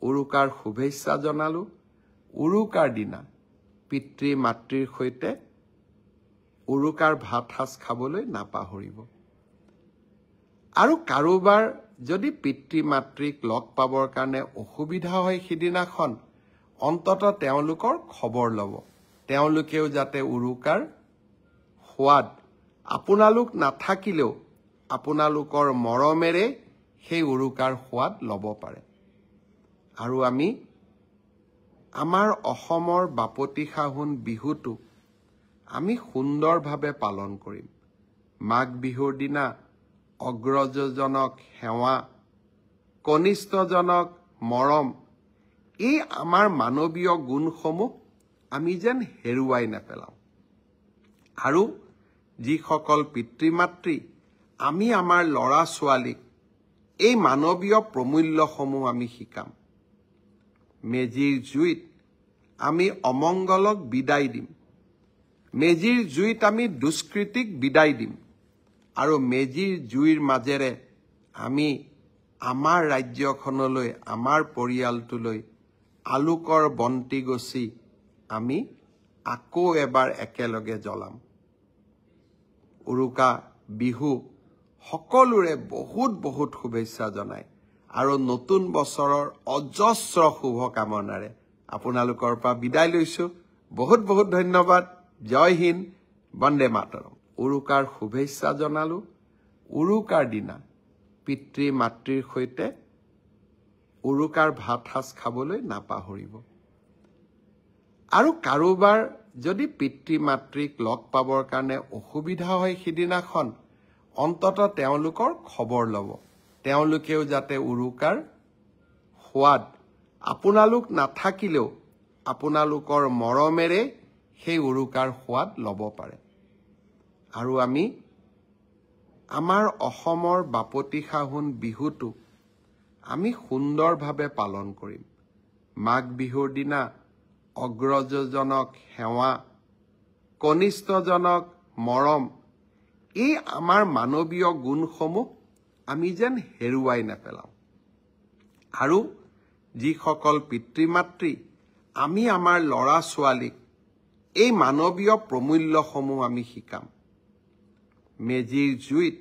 উৰুকাৰ শুভেচ্ছা জনালো। উৰুকাৰ দিনা পিতৃ মাতৃৰ সৈতে উৰুকাৰ ভাত সাজ খাবলৈ নাপাহৰিব। আৰু কাৰোবাৰ যদি পিতৃ মাতৃক লগ পাবৰ কাৰণে অসুবিধা হয় সিদিনাখন অন্তত তেওঁলোকৰ খবৰ ল'ব। তেওঁলোকেও যাতে উৰুকাৰ সোৱাদ আপোনালোক নাথাকিলেও আপোনালোকৰ মৰমেৰে সেই উৰুকাৰ সোৱাদ ল'ব পাৰে। আৰু আমি আমাৰ অসমৰ বাপতিসাহোন বিহুটো আমি সুন্দৰভাৱে পালন কৰিম। মাঘ বিহুৰ দিনা অগ্ৰজজনক সেৱা, কনিষ্ঠজনক মৰম, এই আমাৰ মানৱীয় গুণসমূহ আমি যেন হেৰুৱাই নেপেলাওঁ। আৰু যিসকল পিতৃ মাতৃ আমি আমাৰ ল'ৰা ছোৱালীক এই মানৱীয় প্ৰমূল্যসমূহ আমি শিকাম। মেজিৰ জুইত আমি অমংগলক বিদায় দিম। মেজিৰ জুইত আমি দুষ্কৃতিক বিদায় দিম। আৰু মেজিৰ জুইৰ মাজেৰে আমি আমাৰ ৰাজ্যখনলৈ, আমাৰ পৰিয়ালটোলৈ আলোকৰ বন্তি গছি আমি আকৌ এবাৰ একেলগে জ্বলাম। উৰুকা বিহু সকলোৰে বহুত বহুত শুভেচ্ছা জনায় আৰু নতুন বছৰৰ অজস্ৰ শুভকামনাৰে আপোনালোকৰ পৰা বিদায় লৈছোঁ। বহুত বহুত ধন্যবাদ। জয় হিন্দ, বন্দে মাতৰম। উৰুকাৰ শুভেচ্ছা জনালো। উৰুকাৰ দিনা পিতৃ মাতৃৰ সৈতে উৰুকাৰ ভাত সাজ খাবলৈ নাপাহৰিব। আৰু কাৰোবাৰ যদি পিতৃ মাতৃক লগ পাবৰ কাৰণে অসুবিধা হয় সিদিনাখন অন্তত তেওঁলোকৰ খবৰ ল'ব। তেওঁলোকেও যাতে উৰুকাৰ সোৱাদ আপোনালোক নাথাকিলেও আপোনালোকৰ মৰমেৰে সেই উৰুকাৰ সোৱাদ ল'ব পাৰে। আৰু আমি আমাৰ অসমৰ বাপতিসাহোন বিহুটো আমি সুন্দৰভাৱে পালন কৰিম। মাঘ বিহুৰ দিনা অগ্ৰজজনক সেৱা, কনিষ্ঠজনক মৰম, এই আমাৰ মানৱীয় গুণসমূহ আমি যেন হেৰুৱাই নেপেলাওঁ। আৰু যিসকল পিতৃ মাতৃ আমি আমাৰ ল'ৰা ছোৱালীক এই মানৱীয় প্ৰমূল্যসমূহ আমি শিকাম। মেজিৰ জুইত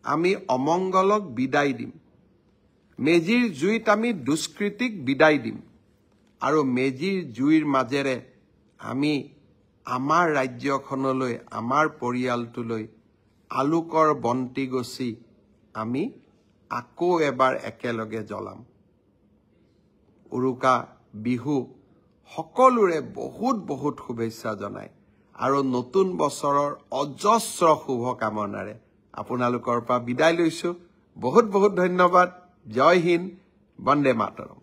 আমি অমংগলক বিদায় দিম। মেজিৰ জুইত আমি দুষ্কৃতিক বিদায় দিম। আৰু মেজিৰ জুইৰ মাজেৰে আমি আমাৰ ৰাজ্যখনলৈ, আমাৰ পৰিয়ালটোলৈ আলোকৰ বন্তি গছি আমি আকৌ এবাৰ একেলগে জ্বলাম। উৰুকা বিহু সকলোৰে বহুত বহুত শুভেচ্ছা জনায় আৰু নতুন বছৰৰ অজস্ৰ শুভকামনাৰে আপোনালোকৰ পৰা বিদায় লৈছোঁ। বহুত বহুত ধন্যবাদ। জয় হিন্দ, বন্দে মাতৰম।